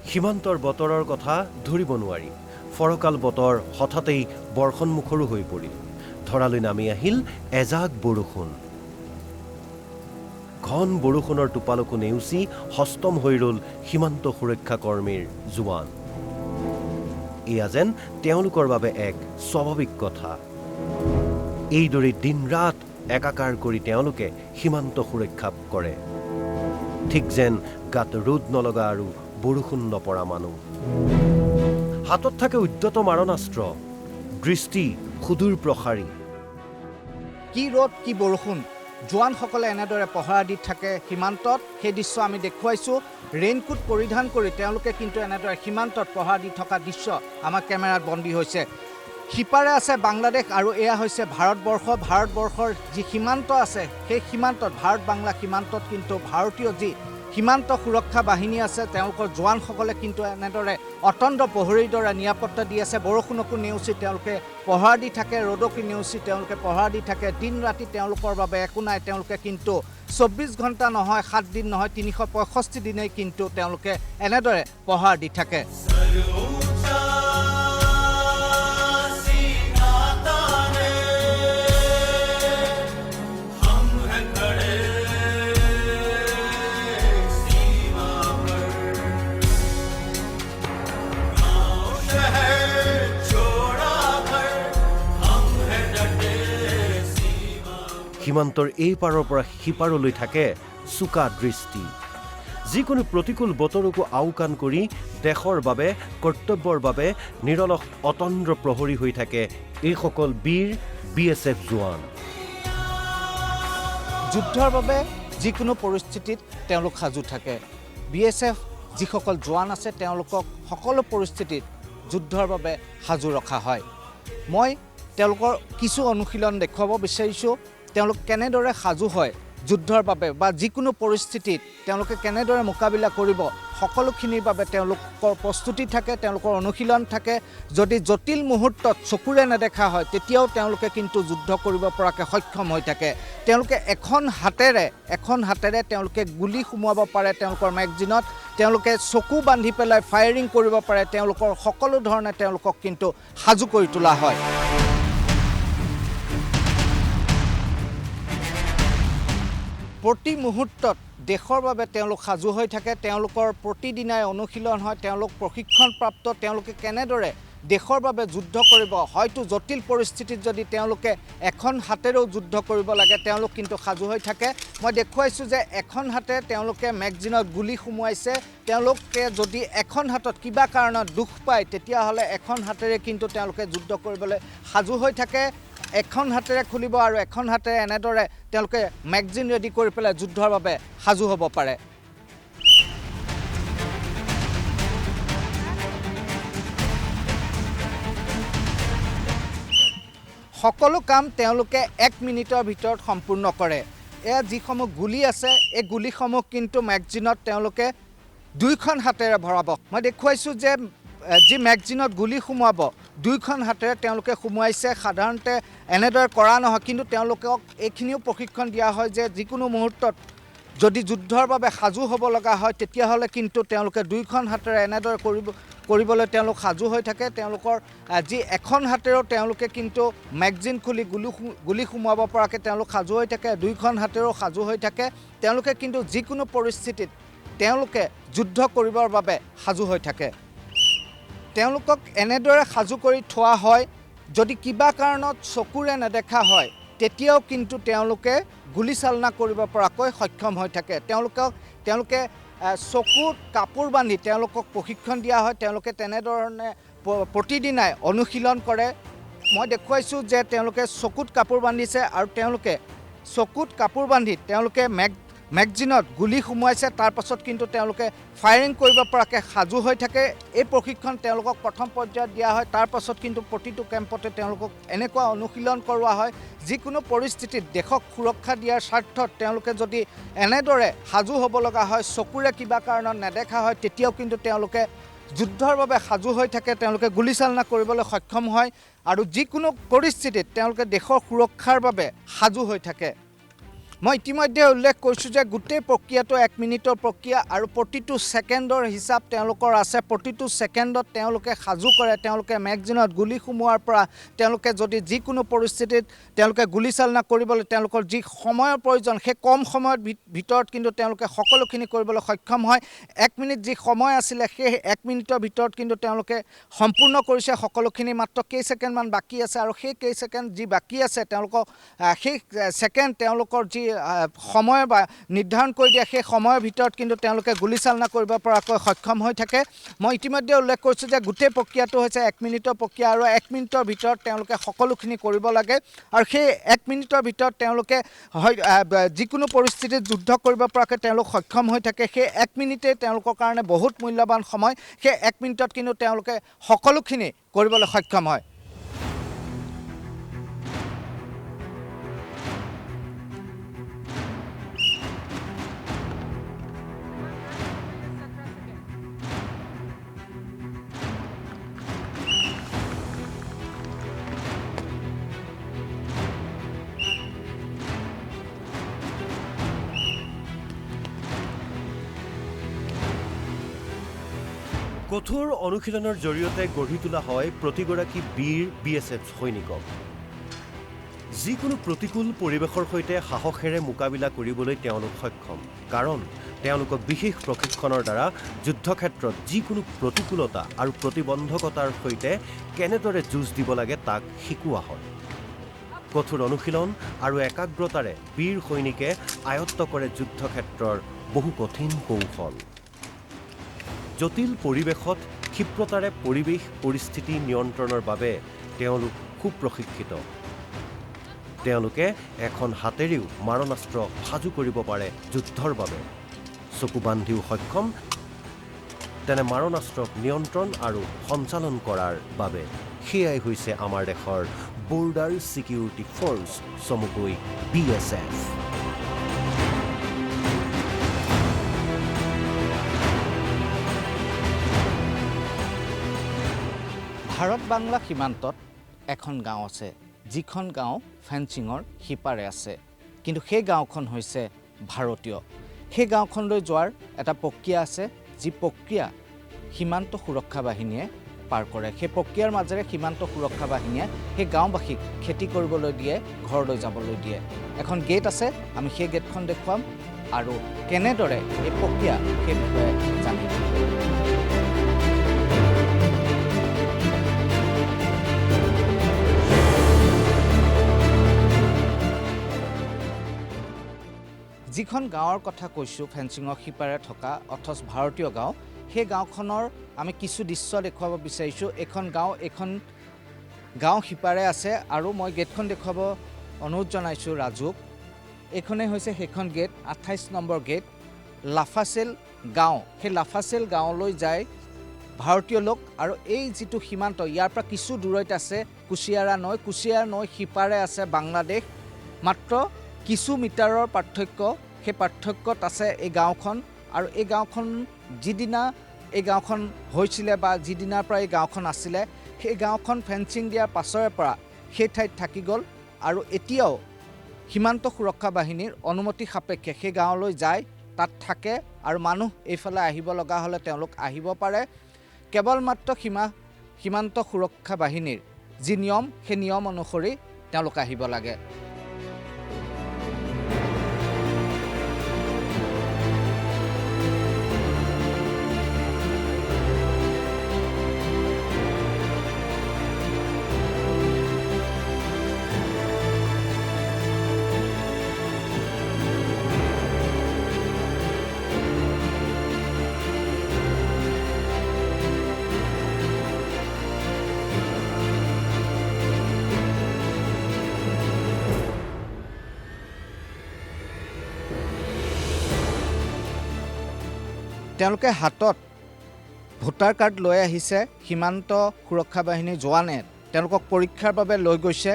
সীমান্তৰ বতৰৰ কথা ধৰিব নোৱাৰি। ফৰকাল বতৰ হঠাতেই বৰ্ষণমুখৰো হৈ পৰিল। ধৰালৈ নামি আহিল এজাক বৰষুণ। ঘন বৰষুণৰ টোপালকো নেওচি হস্তম হৈ ৰ'ল সীমান্ত সুৰক্ষা কৰ্মীৰ জোৱান। এয়া যেন তেওঁলোকৰ বাবে এক স্বাভাৱিক কথা। এইদৰে দিন ৰাত একাকাৰ কৰি তেওঁলোকে সীমান্ত সুৰক্ষা কৰে, ঠিক যেন গাত ৰ'দ নলগা আৰু বৰষুণ নপৰা মানুহ। হাতত থাকে উদ্যত মাৰণাস্ত্ৰ, দৃষ্টি সুদূৰ প্ৰসাৰী। কি ৰ'দ কি বৰষুণ, জোৱানসকলে এনেদৰে পহৰা দি থাকে সীমান্তত। সেই দৃশ্য আমি দেখুৱাইছোঁ। ৰেইনকোট পৰিধান কৰি তেওঁলোকে কিন্তু এনেদৰে সীমান্তত পহৰা দি থকা দৃশ্য আমাৰ কেমেৰাত বন্দী হৈছে। সিপাৰে আছে বাংলাদেশ আৰু এয়া হৈছে ভাৰতবৰ্ষ। ভাৰতবৰ্ষৰ যি সীমান্ত আছে সেই সীমান্তত, ভাৰত বাংলা সীমান্তত কিন্তু ভাৰতীয় যি সীমান্ত সুৰক্ষা বাহিনী আছে তেওঁলোকৰ জোৱানসকলে কিন্তু এনেদৰে অতন্দ্ৰ প্ৰহৰীৰ দৰে নিৰাপত্তা দি আছে। বৰষুণকো নেওচি তেওঁলোকে পহৰা দি থাকে, ৰ'দকো নেওচি তেওঁলোকে পহৰা দি থাকে। দিন ৰাতি তেওঁলোকৰ বাবে একো নাই। তেওঁলোকে কিন্তু 24 ঘণ্টা নহয়, 7 দিন নহয়, 365 দিনেই কিন্তু তেওঁলোকে এনেদৰে পহৰা দি থাকে। সীমান্তৰ এই পাৰৰ পৰা সিপাৰলৈ থাকে চোকা দৃষ্টি। যিকোনো প্ৰতিকূল বতৰকো আওকাণ কৰি দেশৰ বাবে, কৰ্তব্যৰ বাবে নিৰলস অতন্দ্ৰ প্ৰহৰী হৈ থাকে এইসকল বীৰ BSF জোৱান। যুদ্ধৰ বাবে যিকোনো পৰিস্থিতিত তেওঁলোক সাজু থাকে। BSF যিসকল জোৱান আছে তেওঁলোকক সকলো পৰিস্থিতিত যুদ্ধৰ বাবে সাজু ৰখা হয়। মই তেওঁলোকৰ কিছু অনুশীলন দেখুৱাব বিচাৰিছোঁ। তেওঁলোক কেনেদৰে সাজু হয় যুদ্ধৰ বাবে বা যিকোনো পৰিস্থিতিত তেওঁলোকে কেনেদৰে মোকাবিলা কৰিব, সকলোখিনিৰ বাবে তেওঁলোকৰ প্ৰস্তুতি থাকে, তেওঁলোকৰ অনুশীলন থাকে। যদি জটিল মুহূৰ্তত চকুৰে নেদেখা হয় তেতিয়াও তেওঁলোকে কিন্তু যুদ্ধ কৰিব পৰাকৈ সক্ষম হৈ থাকে। তেওঁলোকে এখন হাতেৰে তেওঁলোকে গুলি সুমুৱাব পাৰে তেওঁলোকৰ মেগজিনত, তেওঁলোকে চকু বান্ধি পেলাই ফায়াৰিং কৰিব পাৰে। তেওঁলোকৰ সকলো ধৰণে তেওঁলোকক কিন্তু সাজু কৰি তোলা হয়। প্ৰতি মুহূৰ্তত দেশৰ বাবে তেওঁলোক সাজু হৈ থাকে। তেওঁলোকৰ প্ৰতিদিনাই অনুশীলন হয়, তেওঁলোক প্ৰশিক্ষণপ্ৰাপ্ত। তেওঁলোকে কেনেদৰে দেশৰ বাবে যুদ্ধ কৰিব, হয়তো জটিল পৰিস্থিতিত যদি তেওঁলোকে এখন হাতেৰেও যুদ্ধ কৰিব লাগে তেওঁলোক কিন্তু সাজু হৈ থাকে। মই দেখুৱাইছোঁ যে এখন হাতে তেওঁলোকে মেগজিনত গুলি সুমুৱাইছে। তেওঁলোকে যদি এখন হাতত কিবা কাৰণত দুখ পায় তেতিয়াহ'লে এখন হাতেৰে কিন্তু তেওঁলোকে যুদ্ধ কৰিবলৈ সাজু হৈ থাকে। এখন হাতেৰে খুলিব আৰু এখন হাতেৰে এনেদৰে তেওঁলোকে মেগজিন ৰেডি কৰি পেলাই যুদ্ধৰ বাবে সাজু হ'ব পাৰে। সকলো কাম তেওঁলোকে 1 মিনিটৰ ভিতৰত সম্পূৰ্ণ কৰে। এয়া যিসমূহ গুলি আছে এই গুলিসমূহ কিন্তু মেগজিনত তেওঁলোকে 2খন হাতেৰে ভৰাব। মই দেখুৱাইছোঁ যে যি মেগজিনত গুলি সুমুৱাব 2খন হাতেৰে তেওঁলোকে সুমুৱাইছে। সাধাৰণতে এনেদৰে কৰা নহয়, কিন্তু তেওঁলোকক এইখিনিও প্ৰশিক্ষণ দিয়া হয় যে যিকোনো মুহূৰ্তত যদি যুদ্ধৰ বাবে সাজু হ'ব লগা হয় তেতিয়াহ'লে কিন্তু তেওঁলোকে 2খন হাতেৰে এনেদৰে কৰিবলৈ তেওঁলোক সাজু হৈ থাকে। তেওঁলোকৰ যি এখন হাতেৰেও তেওঁলোকে কিন্তু মেগজিন খুলি গুলি সুমুৱাব পৰাকৈ তেওঁলোক সাজু হৈ থাকে, 2খন হাতেৰেও সাজু হৈ থাকে। তেওঁলোকে কিন্তু যিকোনো পৰিস্থিতিত তেওঁলোকে যুদ্ধ কৰিবৰ বাবে সাজু হৈ থাকে। তেওঁলোকক এনেদৰে সাজু কৰি থোৱা হয়, যদি কিবা কাৰণত চকুৰে নেদেখা হয় তেতিয়াও কিন্তু তেওঁলোকে গুলীচালনা কৰিব পৰাকৈ সক্ষম হৈ থাকে। তেওঁলোকে চকুত কাপোৰ বান্ধি তেওঁলোকক প্ৰশিক্ষণ দিয়া হয়। তেওঁলোকে তেনেধৰণে প্ৰতিদিনাই অনুশীলন কৰে। মই দেখুৱাইছোঁ যে তেওঁলোকে চকুত কাপোৰ বান্ধিছে আৰু তেওঁলোকে চকুত কাপোৰ বান্ধি তেওঁলোকে মেগজিনত গুলি সুমুৱাইছে। তাৰ পাছত কিন্তু তেওঁলোকে ফায়াৰিং কৰিব পৰাকৈ সাজু হৈ থাকে। এই প্ৰশিক্ষণ তেওঁলোকক প্ৰথম পৰ্যায়ত দিয়া হয়। তাৰ পাছত কিন্তু প্ৰতিটো কেম্পতে তেওঁলোকক এনেকুৱা অনুশীলন কৰোৱা হয়, যিকোনো পৰিস্থিতিত দেশক সুৰক্ষা দিয়াৰ স্বাৰ্থত তেওঁলোকে যদি এনেদৰে সাজু হ'ব লগা হয়, চকুৰে কিবা কাৰণত নেদেখা হয় তেতিয়াও কিন্তু তেওঁলোকে যুদ্ধৰ বাবে সাজু হৈ থাকে। তেওঁলোকে গুলীচালনা কৰিবলৈ সক্ষম হয় আৰু যিকোনো পৰিস্থিতিত তেওঁলোকে দেশৰ সুৰক্ষাৰ বাবে সাজু হৈ থাকে। মই ইতিমধ্যে উল্লেখ কৰিছোঁ যে গোটেই প্ৰক্ৰিয়াটো 1 মিনিটৰ প্ৰক্ৰিয়া আৰু প্ৰতিটো ছেকেণ্ডৰ হিচাপ তেওঁলোকৰ আছে। প্ৰতিটো ছেকেণ্ডত তেওঁলোকে সাজু কৰে, তেওঁলোকে মেগজিনত গুলি সুমুৱাৰ পৰা তেওঁলোকে যদি যিকোনো পৰিস্থিতিত তেওঁলোকে গুলীচালনা কৰিবলৈ তেওঁলোকৰ যি সময়ৰ প্ৰয়োজন সেই কম সময়ৰ ভিতৰত কিন্তু তেওঁলোকে সকলোখিনি কৰিবলৈ সক্ষম হয়। 1 মিনিট যি সময় আছিলে সেই 1 মিনিটৰ ভিতৰত কিন্তু তেওঁলোকে সম্পূৰ্ণ কৰিছে সকলোখিনি। মাত্ৰ কেই ছেকেণ্ডমান বাকী আছে আৰু সেই কেই ছেকেণ্ড যি বাকী আছে তেওঁলোকক সেই ছেকেণ্ড তেওঁলোকৰ যি সময় বা নিৰ্ধাৰণ কৰি দিয়া সেই সময়ৰ ভিতৰত কিন্তু তেওঁলোকে গুলীচালনা কৰিব পৰাকৈ সক্ষম হৈ থাকে। মই ইতিমধ্যে উল্লেখ কৰিছোঁ যে গোটেই প্ৰক্ৰিয়াটো হৈছে 1 মিনিটৰ প্ৰক্ৰিয়া আৰু 1 মিনিটৰ ভিতৰত তেওঁলোকে সকলোখিনি কৰিব লাগে আৰু সেই 1 মিনিটৰ ভিতৰত তেওঁলোকে যিকোনো পৰিস্থিতিত যুদ্ধ কৰিব পৰাকৈ তেওঁলোক সক্ষম হৈ থাকে। সেই 1 মিনিটেই তেওঁলোকৰ কাৰণে বহুত মূল্যৱান সময়। সেই 1 মিনিটত কিন্তু তেওঁলোকে সকলোখিনি কৰিবলৈ সক্ষম হয়। কঠোৰ অনুশীলনৰ জৰিয়তে গঢ়ি তোলা হয় প্ৰতিগৰাকী বীৰ BSF সৈনিকক। যিকোনো প্ৰতিকূল পৰিৱেশৰ সৈতে সাহসেৰে মোকাবিলা কৰিবলৈ তেওঁলোক সক্ষম, কাৰণ তেওঁলোকক বিশেষ প্ৰশিক্ষণৰ দ্বাৰা যুদ্ধক্ষেত্ৰত যিকোনো প্ৰতিকূলতা আৰু প্ৰতিবন্ধকতাৰ সৈতে কেনেদৰে যুঁজ দিব লাগে তাক শিকোৱা হয়। কঠোৰ অনুশীলন আৰু একাগ্ৰতাৰে বীৰ সৈনিকে আয়ত্ত কৰে যুদ্ধক্ষেত্ৰৰ বহু কঠিন কৌশল। জটিল পৰিৱেশত ক্ষিপ্ৰতাৰে পৰিৱেশ পৰিস্থিতি নিয়ন্ত্ৰণৰ বাবে তেওঁলোক সুপ্ৰশিক্ষিত। তেওঁলোকে এখন হাতেৰেও মাৰণাস্ত্ৰ সাজু কৰিব পাৰে যুদ্ধৰ বাবে। চকু বান্ধিও সক্ষম তেনে মাৰণাস্ত্ৰক নিয়ন্ত্ৰণ আৰু সঞ্চালন কৰাৰ বাবে। সেয়াই হৈছে আমাৰ দেশৰ বৰ্ডাৰ ছিকিউৰিটি ফ'ৰ্চ, চমুকৈ BSF। ভাৰত বাংলা সীমান্তত এখন গাঁও আছে, যিখন গাঁও ফেঞ্চিঙৰ সিপাৰে আছে, কিন্তু সেই গাঁওখন হৈছে ভাৰতীয়। সেই গাঁওখনলৈ যোৱাৰ এটা প্ৰক্ৰিয়া আছে, যি প্ৰক্ৰিয়া সীমান্ত সুৰক্ষা বাহিনীয়ে পাৰ কৰে। সেই প্ৰক্ৰিয়াৰ মাজেৰে সীমান্ত সুৰক্ষা বাহিনীয়ে সেই গাঁওবাসীক খেতি কৰিবলৈ দিয়ে, ঘৰলৈ যাবলৈ দিয়ে। এখন গেট আছে, আমি সেই গেটখন দেখুৱাম আৰু কেনেদৰে এই প্ৰক্ৰিয়া সেই বিষয়ে জানিম। যিখন গাঁৱৰ কথা কৈছোঁ ফেঞ্চিঙৰ সিপাৰে থকা অথচ ভাৰতীয় গাঁও, সেই গাঁওখনৰ আমি কিছু দৃশ্য দেখুৱাব বিচাৰিছোঁ। এখন গাঁও সিপাৰে আছে আৰু মই গেটখন দেখুৱাব অনুৰোধ জনাইছোঁ ৰাজুক। এইখনেই হৈছে সেইখন গেট, 28 নম্বৰ গেট। লাফাচেল গাঁও, সেই লাফাচেল গাঁৱলৈ যায় ভাৰতীয় লোক আৰু এই যিটো সীমান্ত ইয়াৰ পৰা কিছু দূৰৈত আছে কুচিয়াৰা নৈ সিপাৰে আছে বাংলাদেশ। মাত্ৰ কিছু মিটাৰৰ পাৰ্থক্য, সেই পাৰ্থক্যত আছে এই গাঁওখন। আৰু এই গাঁওখন যিদিনা এই গাঁওখন হৈছিলে বা যিদিনাৰ পৰা এই গাঁওখন আছিলে, সেই গাঁওখন ফেঞ্চিং দিয়াৰ পাছৰে পৰা সেই ঠাইত থাকি গ'ল আৰু এতিয়াও সীমান্ত সুৰক্ষা বাহিনীৰ অনুমতি সাপেক্ষে সেই গাঁৱলৈ যায়, তাত থাকে আৰু মানুহ এইফালে আহিব লগা হ'লে তেওঁলোক আহিব পাৰে। কেৱল মাত্ৰ সীমান্ত সুৰক্ষা বাহিনীৰ যি নিয়ম, সেই নিয়ম অনুসৰি তেওঁলোক আহিব লাগে। তেওঁলোকে হাতত ভোটাৰ কাৰ্ড লৈ আহিছে। সীমান্ত সুৰক্ষা বাহিনীৰ জোৱানে তেওঁলোকক পৰীক্ষাৰ বাবে লৈ গৈছে।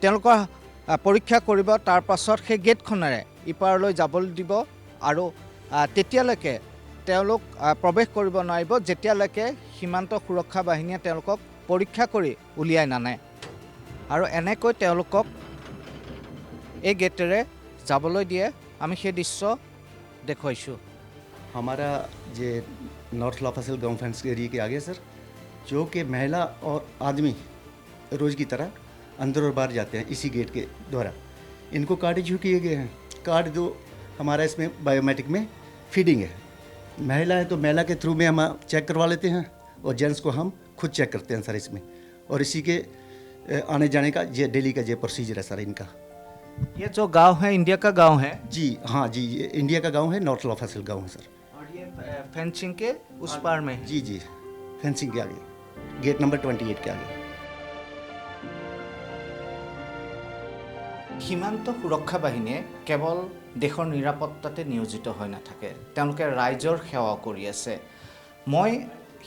তেওঁলোকৰ পৰীক্ষা কৰিব, তাৰ পাছত সেই গেটখনেৰে ইপাৰলৈ যাবলৈ দিব আৰু তেতিয়ালৈকে তেওঁলোক প্ৰৱেশ কৰিব নোৱাৰিব যেতিয়ালৈকে সীমান্ত সুৰক্ষা বাহিনীয়ে তেওঁলোকক পৰীক্ষা কৰি উলিয়াই নানে। আৰু এনেকৈ তেওঁলোকক এই গেটেৰে যাবলৈ দিয়ে আমি সেই দৃশ্য দেখুৱাইছোঁ। हमारा ये नॉर्थ लाफासिल गांव फेंस एरिया के आगे सर, जो कि महिला और आदमी रोज़ की तरह अंदर और बाहर जाते हैं इसी गेट के द्वारा। इनको कार्ड इशू किए गए हैं। कार्ड जो हमारा इसमें बायोमेट्रिक में फीडिंग है। महिला है तो महिला के थ्रू में हम चेक करवा लेते हैं और जेंट्स को हम खुद चेक करते हैं सर इसमें। और इसी के आने जाने का ये डेली का ये प्रोसीजर है सर इनका। ये जो गांव है इंडिया का गांव है? जी हाँ जी, ये इंडिया का गांव है, नॉर्थ लाफासिल गांव है सर। और ये फेंसिंग के उस पार में है? जी जी, फेंसिंग के आगे, गेट नंबर 28 के आगे। সীমান্ত সুৰক্ষা বাহিনীয়ে কেৱল দেশৰ নিৰাপত্তাতে নিয়োজিত হৈ নাথাকে, তেওঁলোকে ৰাইজৰ সেৱাও কৰি আছে। মই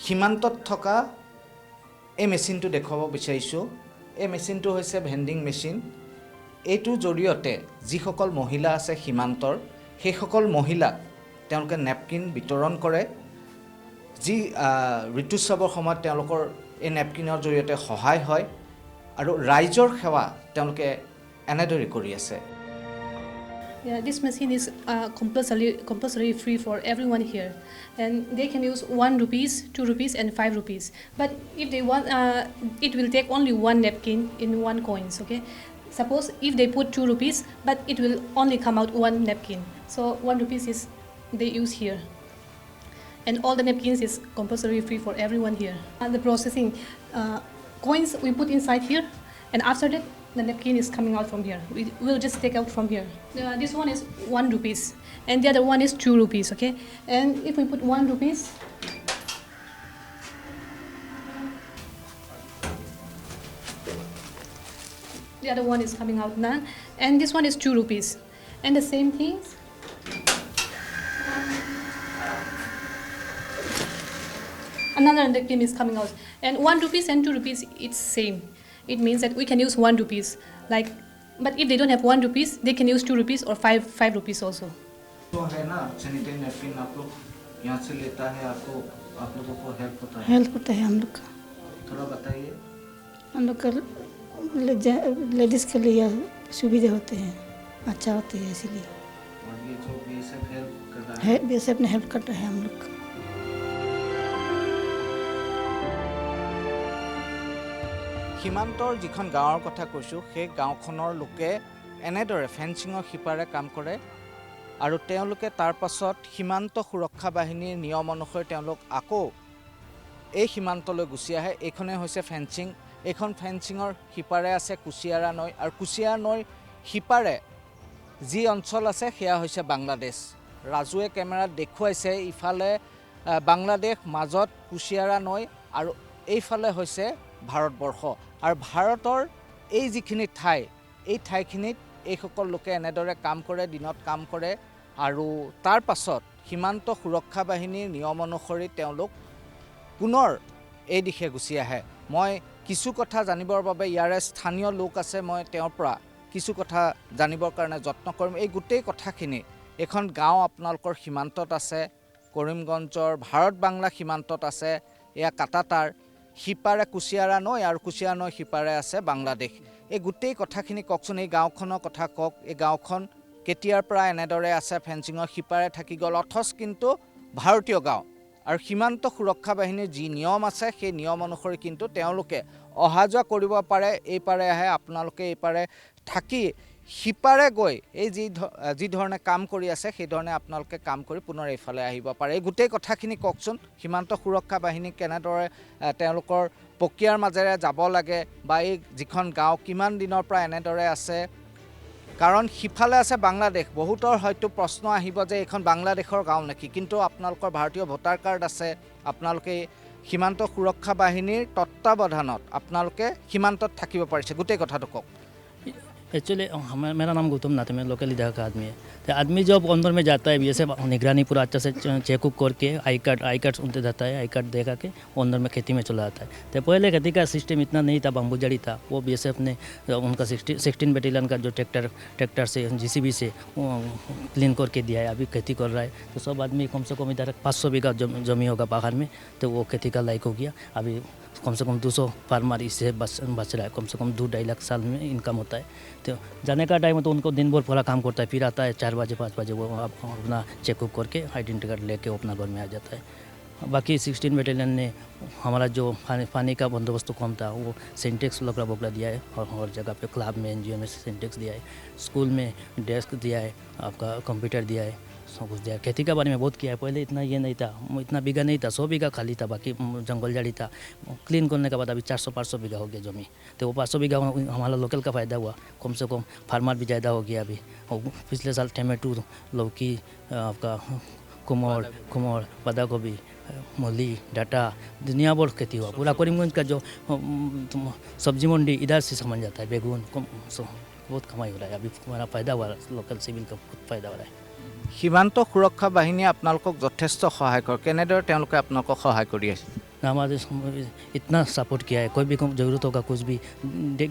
সীমান্তত থকা এই মেচিনটো দেখুৱাব বিচাৰিছোঁ। এই মেচিনটো হৈছে ভেণ্ডিং মেচিন। এইটোৰ জৰিয়তে যিসকল মহিলা আছে সীমান্তৰ, সেইসকল মহিলাক তেওঁলোকে নেপকিন বিতৰণ কৰে। যি ঋতুস্ৰাৱৰ সময়ত তেওঁলোকৰ এই নেপকিনৰ জৰিয়তে সহায় হয় আৰু ৰাইজৰ সেৱা তেওঁলোকে এনেদৰে কৰি আছে। Yeah, this machine is compulsory free for everyone here, and they can use 1 rupees, 2 rupees, and 5 rupees. But if they want, it will take only one napkin in 1 coins. Okay, suppose if they put 2 rupees, but it will only come out 1 napkin. So 1 rupees is they use here, and all the napkins is compulsory free for everyone here. And the processing coins we put inside here, and after that, the napkin is coming out from here. We will just take out from here. This one is 1 rupees, and the other one is 2 rupees. Okay, and if we put 1 rupees, the other one is coming out now, and this one is 2 rupees, and the same things. Another napkin is coming out, and 1 rupees and 2 rupees, it's same. It means that we can use 1 rupees, like, but if they don't have 1 rupees, they can use 2 rupees or 5 rupees also. तो है ना sanitary napkin आप लोग यहाँ से लेता है, आप लोगों को हेल्प होता है? हेल्प होता है हम लोग का। थोड़ा बताइए। हम लोग का लेडीज़ के लिए सुविधा होते हैं, अच्छा होते हैं इसीलिए। और ये जो बीएसएफ हेल्प कर रहा है, बीएसएफ ने हेल्प कर रहा है हम लोग का। সীমান্তৰ যিখন গাঁৱৰ কথা কৈছোঁ, সেই গাঁওখনৰ লোকে এনেদৰে ফেন্সিঙৰ সিপাৰে কাম কৰে আৰু তেওঁলোকে তাৰ পাছত সীমান্ত সুৰক্ষা বাহিনীৰ নিয়ম অনুসৰি তেওঁলোক আকৌ এই সীমান্তলৈ গুচি আহে। এইখনেই হৈছে ফেন্সিং। এইখন ফেন্সিঙৰ সিপাৰে আছে কুচিয়াৰা নৈ, আৰু কুচিয়াৰা নৈৰ সিপাৰে যি অঞ্চল আছে সেয়া হৈছে বাংলাদেশ। ৰাজুৱে কেমেৰাত দেখুৱাইছে ইফালে বাংলাদেশ, মাজত কুচিয়াৰা নৈ, আৰু এইফালে হৈছে ভাৰতবৰ্ষ। আৰু ভাৰতৰ এই যিখিনি ঠাই, এই ঠাইখিনিত এইসকল লোকে এনেদৰে কাম কৰে, দিনত কাম কৰে, আৰু তাৰ পাছত সীমান্ত সুৰক্ষা বাহিনীৰ নিয়ম অনুসৰি তেওঁলোক পুনৰ এই দিশে গুচি আহে। মই কিছু কথা জানিবৰ বাবে ইয়াৰে স্থানীয় লোক আছে, মই তেওঁৰ পৰা কিছু কথা জানিবৰ কাৰণে যত্ন কৰিম। এই গোটেই কথাখিনি এখন গাঁও আপোনালোকৰ সীমান্তত আছে, কৰিমগঞ্জৰ ভাৰত বাংলা সীমান্তত আছে, এয়া কাটাতাৰ। সিপাৰে কুচিয়াৰা নৈ আৰু কুচিয়াৰা নৈ সিপাৰে আছে বাংলাদেশ। এই গোটেই কথাখিনি কওকচোন, এই গাঁওখনৰ কথা কওক। এই গাঁওখন কেতিয়াৰ পৰা এনেদৰে আছে, ফেন্সিঙৰ সিপাৰে থাকি গ'ল, অথচ কিন্তু ভাৰতীয় গাঁও। আৰু সীমান্ত সুৰক্ষা বাহিনীৰ যি নিয়ম আছে, সেই নিয়ম অনুসৰি কিন্তু তেওঁলোকে অহা যোৱা কৰিব পাৰে। এইপাৰে আহে, আপোনালোকে এইপাৰে থাকি সিপাৰে গৈ এই যি ধৰণে কাম কৰি আছে, সেই ধৰণে আপোনালোকে কাম কৰি পুনৰ এইফালে আহিব পাৰে। এই গোটেই কথাখিনি কওকচোন, সীমান্ত সুৰক্ষা বাহিনী কেনেদৰে তেওঁলোকৰ প্ৰক্ৰিয়াৰ মাজেৰে যাব লাগে, বা এই যিখন গাঁও কিমান দিনৰ পৰা এনেদৰে আছে। কাৰণ সিফালে আছে বাংলাদেশ। বহুতৰ হয়তো প্ৰশ্ন আহিব যে এইখন বাংলাদেশৰ গাঁও নেকি, কিন্তু আপোনালোকৰ ভাৰতীয় ভোটাৰ কাৰ্ড আছে, আপোনালোকে সীমান্ত সুৰক্ষা বাহিনীৰ তত্ত্বাৱধানত আপোনালোকে সীমান্তত থাকিব পাৰিছে। গোটেই কথাটো কওক। एक्चुअली मेरा नाम गौतम नाथ है, मैं लोकल इधर का आदमी है। तो आदमी जब अंदर में जाता है, बीएसएफ निगरानी पूरा अच्छा से चेकअप करके आई कार्ड उनसे देता है, आई कार्ड देखा के अंदर में खेती में चला जाता है। तो पहले खेती का सिस्टम इतना नहीं था, बम्बू जड़ी था। वो बीएसएफ ने उनका 16 बैटेलियन का जो ट्रैक्टर से जीसीबी से क्लीन करके दिया है, अभी खेती कर रहा है। तो सब आदमी कम से कम इधर 500 बीघा जमी होगा बाहर में, तो वो खेती का लायक हो गया। अभी कम से कम 200 फार्मर इससे बच रहा है। कम से कम 2-2.5 लाख साल में इनकम होता है। तो जाने का टाइम तो उनको दिन भर पूरा काम करता है, फिर आता है 4 बजे 5 बजे वो अपना चेकअप करके आइडेंटिटी कार्ड लेके अपना घर में आ जाता है। बाकी 16 बटालियन ने हमारा जो पानी का बंदोबस्त कम था वो सिंटेक्स लकड़ा बोकड़ा दिया है, और हर जगह पे क्लब में NGO में सिंटेक्स दिया है, स्कूल में डेस्क दिया है, आपका कंप्यूटर दिया है, सब कुछ दिया है। खेती के बारे में बहुत किया है। पहले इतना ये नहीं था, इतना बीघा नहीं था, 100 बीघा खाली था, बाकी जंगल झाड़ी था। क्लीन करने के बाद अभी 400-500 बीघा हो गया जमीन। तो वो 500 बीघा हमारा लोकल का फ़ायदा हुआ, कम से कम फार्मर भी ज़्यादा हो गया अभी। और पिछले साल टमाटो, लौकी, आपका कुमोर, पत्ता गोभी, मूली, डाटा, दुनिया भर खेती हुआ। पूरा करीमगंज का जो सब्जी मंडी इधर से समझ जाता है। बैगन बहुत कमाई हो रहा है अभी, हमारा फ़ायदा हुआ, लोकल सिविल का बहुत फ़ायदा हो रहा है। সীমান্ত সুৰক্ষা বাহিনীয়ে আপোনালোকক যথেষ্ট সহায় কৰে, কেনেদৰে তেওঁলোকে আপোনালোকক সহায় কৰি আছে? हमारे इतना सपोर्ट किया है, कोई भी ज़रूरत होगा, कुछ भी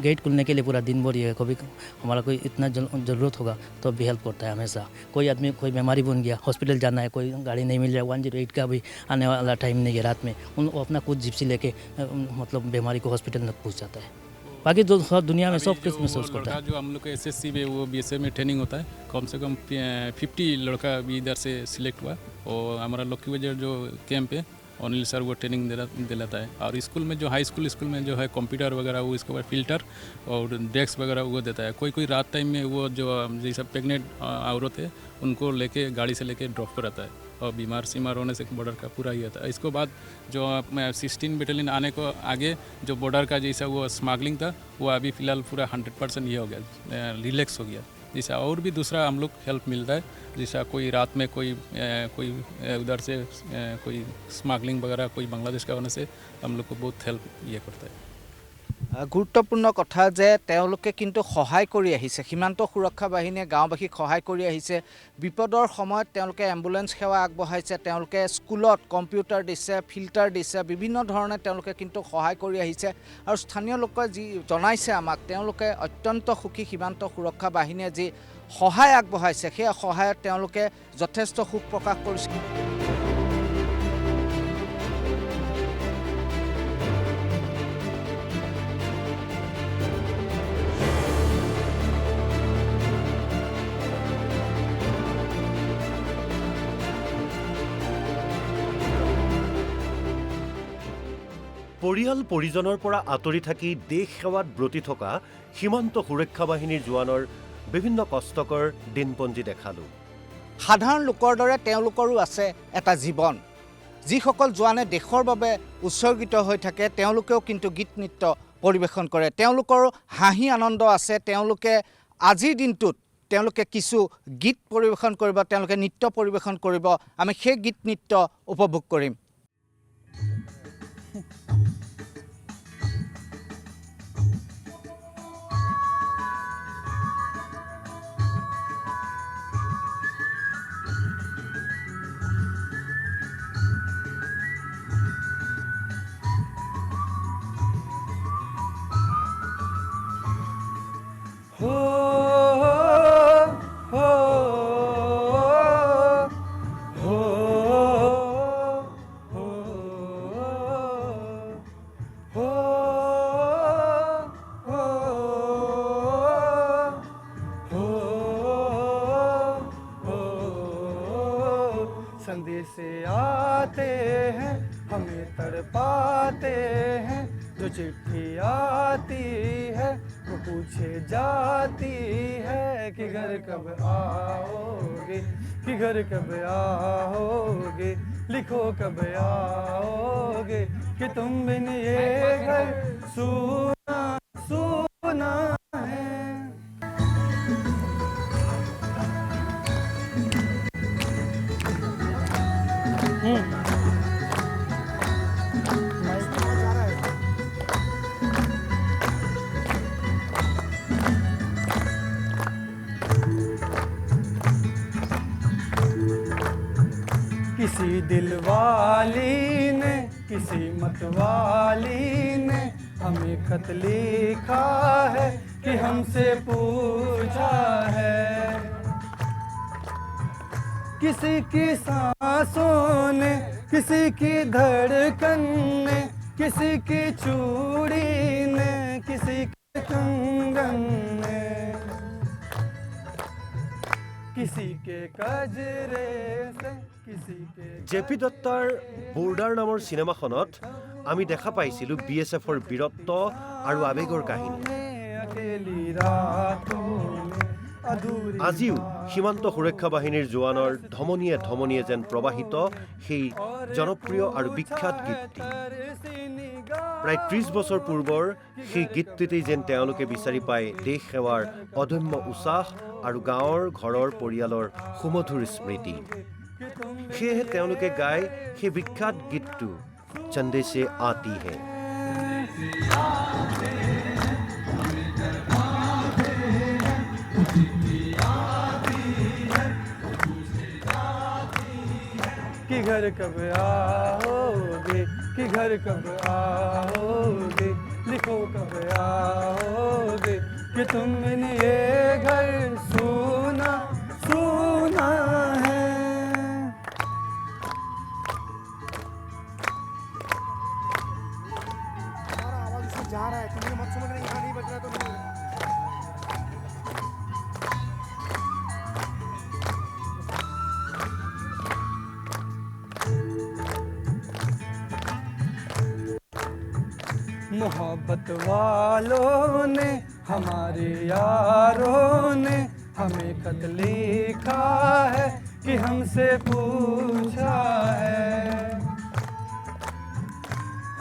गेट खुलने के लिए पूरा दिन भर ही है, कभी हमारा कोई इतना ज़रूरत होगा तो भी हेल्प करता है हमेशा। कोई आदमी कोई बीमारी बन गया, हॉस्पिटल जाना है, कोई गाड़ी नहीं मिल रहा, 108 का भी आने वाला टाइम नहीं है रात में, वो अपना कुछ जिप्सी लेके मतलब बीमारी को हॉस्पिटल तक पहुँच जाता है। बाकी जो दुनिया में सब कुछ महसूस करता है। जो हम लोग का SSC में वो BSF में ट्रेनिंग होता है, कम से कम 50 लड़का भी इधर से सिलेक्ट हुआ। और हमारा लक्की बजट जो कैंप है, अनिल सर वो ट्रेनिंग दिलाता है। और स्कूल में जो हाई स्कूल में जो है कंप्यूटर वगैरह, वो इसके बाद फिल्टर और डेस्क वगैरह वो देता है। कोई रात टाइम में वो जो जैसा प्रेगनेंट औरत है उनको लेके गाड़ी से लेके ड्रॉप कराता है, और बीमार होने से बॉर्डर का पूरा ही आता है। इसके बाद जो 16 बटालियन आने को आगे जो बॉर्डर का जैसा वो स्मगलिंग था, वो अभी फ़िलहाल पूरा 100% ये हो गया, रिलैक्स हो गया। जैसा और भी दूसरा हम लोग हेल्प मिलता है, जैसा कोई रात में कोई उधर से कोई स्मगलिंग वगैरह कोई बांग्लादेश का होने से हम लोग को बहुत हेल्प ये करता है। গুৰুত্বপূৰ্ণ কথা যে তেওঁলোকে কিন্তু সহায় কৰি আহিছে, সীমান্ত সুৰক্ষা বাহিনীয়ে গাঁওবাসীক সহায় কৰি আহিছে। বিপদৰ সময়ত তেওঁলোকে এম্বুলেন্স সেৱা আগবঢ়াইছে, তেওঁলোকে স্কুলত কম্পিউটাৰ দিছে, ফিল্টাৰ দিছে, বিভিন্ন ধৰণে তেওঁলোকে কিন্তু সহায় কৰি আহিছে। আৰু স্থানীয় লোকে যি জনাইছে আমাক, তেওঁলোকে অত্যন্ত সুখী সীমান্ত সুৰক্ষা বাহিনীয়ে যি সহায় আগবঢ়াইছে, সেই সহায়ত তেওঁলোকে যথেষ্ট সুখ প্ৰকাশ কৰিছে। পৰিয়াল পৰিজনৰ পৰা আঁতৰি থাকি দেশ সেৱাত ব্ৰতী থকা সীমান্ত সুৰক্ষা বাহিনীৰ জোৱানৰ বিভিন্ন কষ্টকৰ দিনপঞ্জী দেখালোঁ। সাধাৰণ লোকৰ দৰে তেওঁলোকৰো আছে এটা জীৱন। যিসকল জোৱানে দেশৰ বাবে উৎসৰ্গিত হৈ থাকে, তেওঁলোকেও কিন্তু গীত নৃত্য পৰিৱেশন কৰে। তেওঁলোকৰো হাঁহি আনন্দ আছে। তেওঁলোকে আজিৰ দিনটোত তেওঁলোকে কিছু গীত পৰিৱেশন কৰিব, তেওঁলোকে নৃত্য পৰিৱেশন কৰিব। আমি সেই গীত নৃত্য উপভোগ কৰিম। संदेशे आते हैं, हमें तड़पाते हैं, जो चिट्ठी आती है वो पूछे जाती है कि घर कब आओगे, कि घर कब आओगे, लिखो कब आओगे, कि तुम बिन ये घर सूना सूना है। किसी दिलवाली ने, किसी मतवाली ने हमें खत लिखा है कि हमसे पूछा है। किसी की सांसों ने, किसी की धड़कन ने, किसी की चूड़ी ने किसी के कंगन ने किसी के कजरे से किसी के জে.পি. দত্তাৰ বৰ্ডাৰ নামৰ চিনেমাখনত আমি দেখা পাইছিলোঁ BSFৰ বীৰত্ব আৰু আৱেগৰ কাহিনী। अकेली रातों में अधूरी আজিও সীমান্ত সুৰক্ষা বাহিনীৰ জোৱানৰ ধমনীয়ে ধমনীয়ে যেন প্ৰবাহিত সেই জনপ্ৰিয় আৰু বিখ্যাত গীতটি। প্ৰায় 30 বছৰ পূৰ্বৰ সেই গীতটিতেই যেন তেওঁলোকে বিচাৰি পায় দেশ সেৱাৰ অদম্য উৎসাহ আৰু গাঁৱৰ ঘৰৰ পৰিয়ালৰ সুমধুৰ স্মৃতি। সেয়েহে তেওঁলোকে গায় সেই বিখ্যাত গীতটো চন্দে সে আতি হে। कि घर कब आओगे कि घर कब आओगे लिखो कब आओगे कि तुमने ये घर सुना सुना है जा रहा है तुम्हें मत समझना यहाँ नहीं बज रहा तो नहीं मोहब्बत वालों ने हमारे यारों ने हमें खत लिखा है कि हमसे पूछा है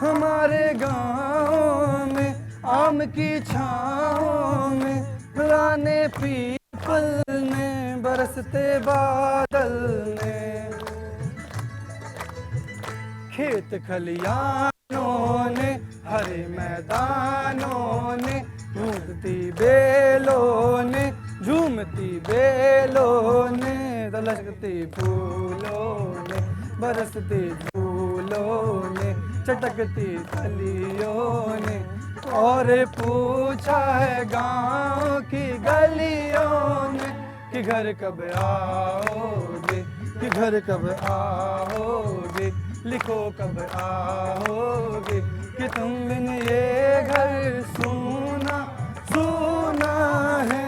हमारे गाँव में आम की छाँव में पुराने पीपल ने बरसते बादल ने खेत खलियानों ने हरे मैदानों ने झूमती बेलों ने झूमती बेलों ने तलकती फूलों ने बरसती फूलों ने चटकती कलियों ने और पूछा है गाँव की गलियों ने कि घर कब आओगे कि घर कब आओगे लिखो कब आओगे कि तुमने ये घर सुना सुना है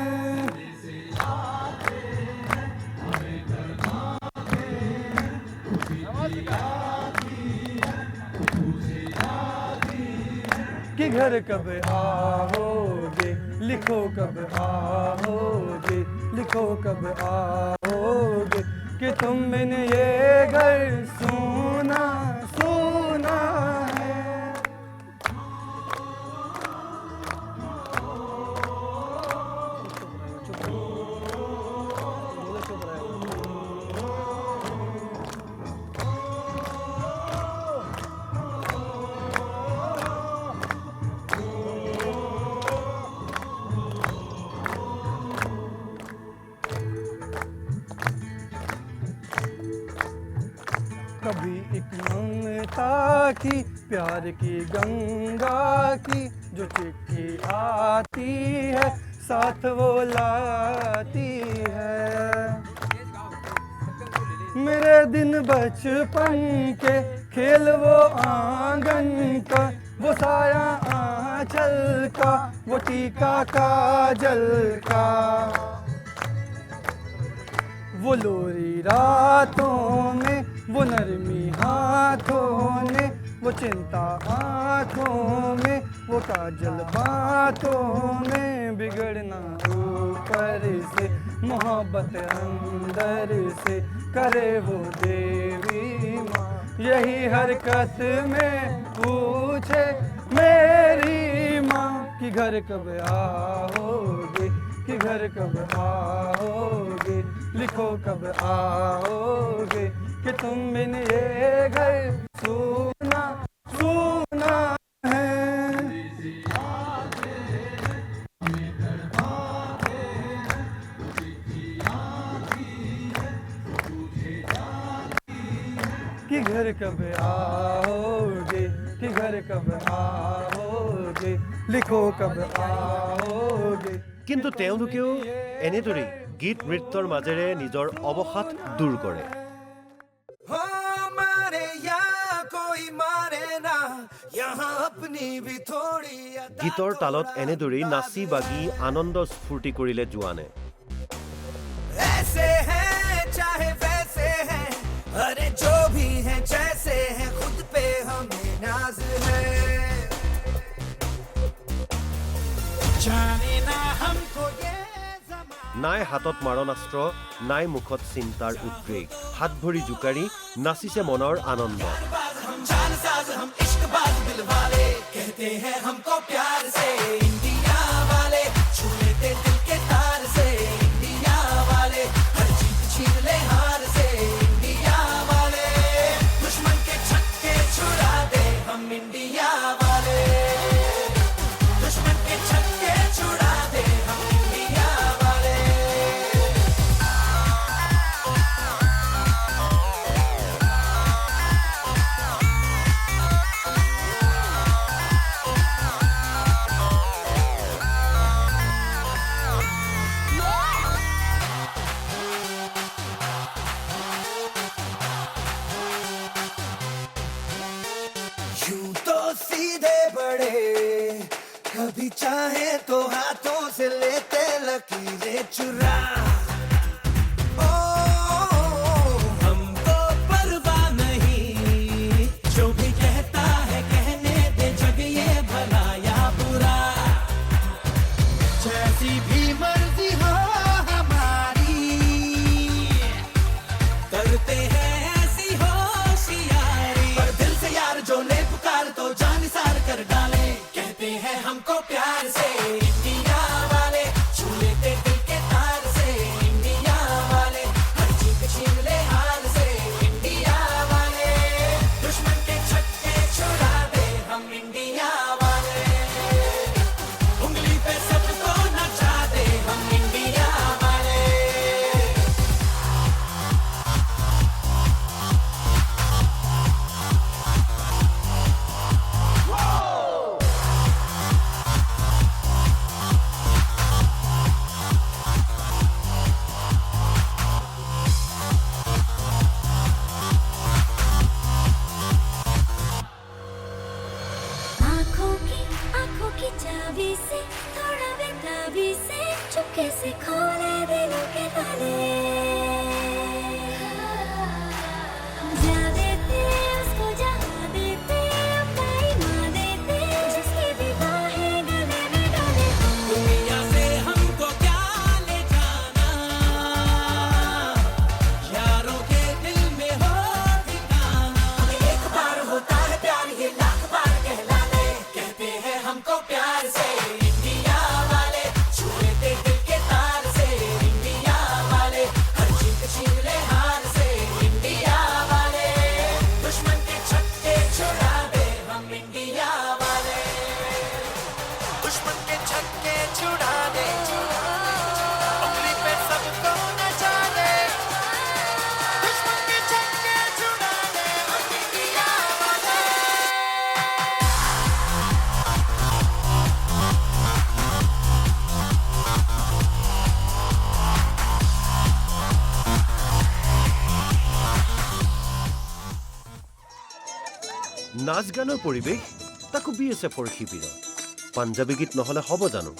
कि घर कब आओगे लिखो कब आओगे लिखो कब आओगे कि तुमने ये घर सुना सुना है कभी एक ममता की प्यार की गंगा की जो चिट्ठी आती है साथ वो लाती है मेरे दिन बचपन के खेल वो आंगन का वो साया आंचल का वो टीका काजल का वो लोरी रातों में वो नरमी हाथों ने वो चिंता आँखों में वो काजल बातों में बिगड़ना ऊपर से मोहब्बत अंदर से करे वो देवी माँ यही हरकत में पूछे मेरी माँ कि घर कब आओगे कि घर कब आओगे लिखो कब आओगे कि तुम बिन ये घर सुना सुना है कि घर कब आओगे कि घर कब आओगे लिखो कब आओगे কিন্তু তেওঁলোকেও এনেদৰেই গীত নৃত্যৰ মাজেৰে নিজৰ অৱসাদ দূৰ কৰে। मारे या कोई मारे ना यहाँ अपनी भी थोड़ी গীতৰ তালত এনেদৰেই নাচি বাগি আনন্দ স্ফূৰ্তি কৰিলে জোৱানে। ऐसे हैं चाहे वैसे हैं अरे जो भी हैं जैसे हैं खुद पे हमें नाज है जाने ना हमको ये নাই হাতত মাৰণাস্ত্ৰ, নাই মুখত চিন্তাৰ উদ্ৰেক, হাত ভৰি জোকাৰি নাচিছে মনৰ আনন্দ। हम जानसाज हम इश्कबाज दिल वाले कहते हैं हमको प्यार से इंडिया वाले छू लेते दिल के तार से इंडिया वाले हर जीत छीन ले हार से इंडिया वाले दुश्मन के छक्के छुड़ा दे हम इंडिया वाले दुश्मन के छक्के छुड़ा दे हम इंडिया वाले यूं तो सीधे बड़े कभी चाहे तो हाथों से लेते लकीरें चुरा ओ हमको परवाह नहीं जो भी कहता है कहने दे जग ये भला या बुरा जैसी भी मर्जी हो हमारी करते हैं ऐसी होशियारी पर दिल से यार जो ले पुकार तो जान सार कर डाले कहते हैं हमको प्यार से इंडिया वाले छू लेते दिल के तार से इंडिया वाले हर जीत छीन ले हार से इंडिया वाले दुश्मन के छक्के छुड़ा दे हम इंडिया वाले उंगली पे सबको नचा दे हम इंडिया वाले आँखों की चाबी से थोड़ा बेताबी से चुपके से खोले दिलों के ताले जा देते उसको जहाँ देते अपना ईमान देते जिसकी भी बाहें गले में डाले दुनिया से हमको क्या ले जाना यारों के दिल में हो ठिकाना एक बार होता है प्यार ये लाख बार कहला ले कहते हैं हमको प्यार से इंडिया वाले छू लेते दिल के तार से इंडिया वाले हर जीत छीन ले हार से इंडिया वाले दुश्मन के छक्के छुड़ा दे हम इंडिया वाले दुश्मन के छक्के छुड़ा दे उंगली पे सबको नचा दे दुश्मन के छक्के छुड़ा दे हम इंडिया वाले নাচ গানৰ পৰিৱেশ তাকো BSFৰ শিবিৰত পাঞ্জাবী গীত নহলে হ'ব জানো?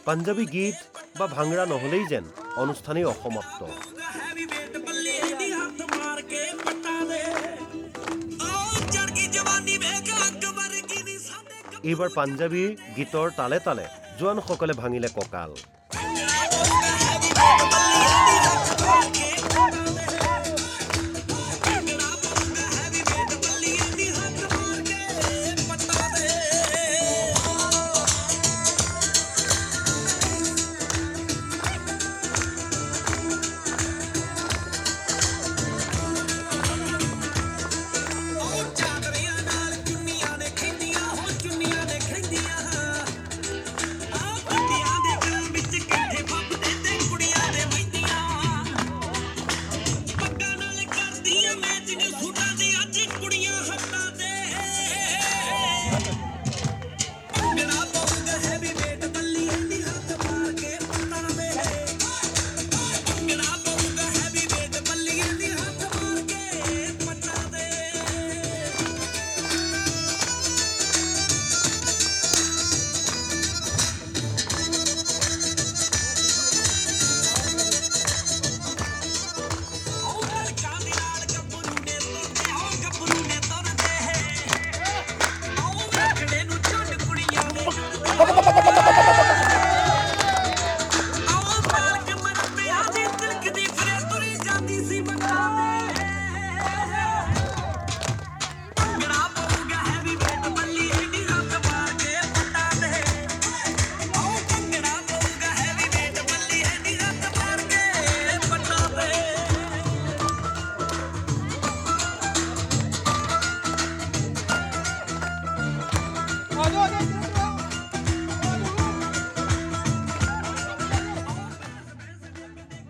পাঞ্জাবী গীত বা ভাংৰা নহলেই যেন অনুষ্ঠানেই অসমাপ্ত। এইবাৰ পাঞ্জাবী গীতৰ তালে তালে জোৱানসকলে ভাঙিলে কঁকাল।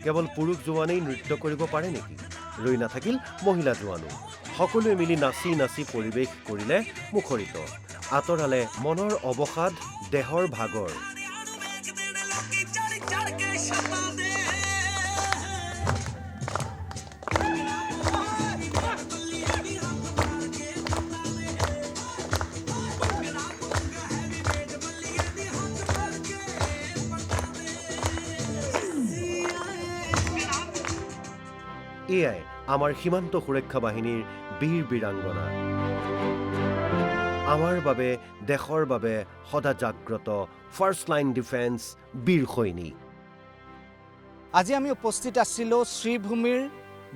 কেৱল পুৰুষ জোৱানেই নৃত্য কৰিব পাৰে নেকি ৰৈ নাথাকিল মহিলা জোৱানো সকলোৱে মিলি নাচি নাচি পৰিৱেশ কৰিলে মুখৰিত আঁতৰালে মনৰ অৱসাদ দেহৰ ভাগৰ এয়াই আমাৰ সীমান্ত সুৰক্ষা বাহিনীৰ বীৰ বীৰাংগনা আমাৰ বাবে দেশৰ বাবে সদা জাগ্ৰত ফাৰ্ষ্ট লাইন ডিফেন্স বীৰ সৈনিক আজি আমি উপস্থিত আছিলোঁ শ্ৰীভূমিৰ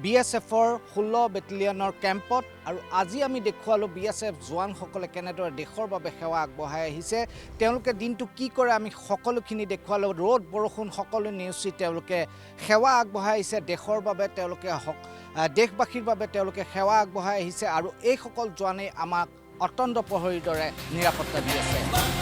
BSFৰ 16 বেটেলিয়নৰ কেম্পত আৰু আজি আমি দেখুৱালোঁ BSF জোৱানসকলে কেনেদৰে দেশৰ বাবে সেৱা আগবঢ়াই আহিছে তেওঁলোকে দিনটো কি কৰে আমি সকলোখিনি দেখুৱালোঁ ৰ'দ বৰষুণ সকলো নেওচি তেওঁলোকে সেৱা আগবঢ়াই আহিছে দেশৰ বাবে তেওঁলোকে দেশবাসীৰ বাবে তেওঁলোকে সেৱা আগবঢ়াই আহিছে আৰু এই সকল জোৱানে আমাক অতন্দ্ৰ প্ৰহৰীৰ দৰে নিৰাপত্তা দি আছে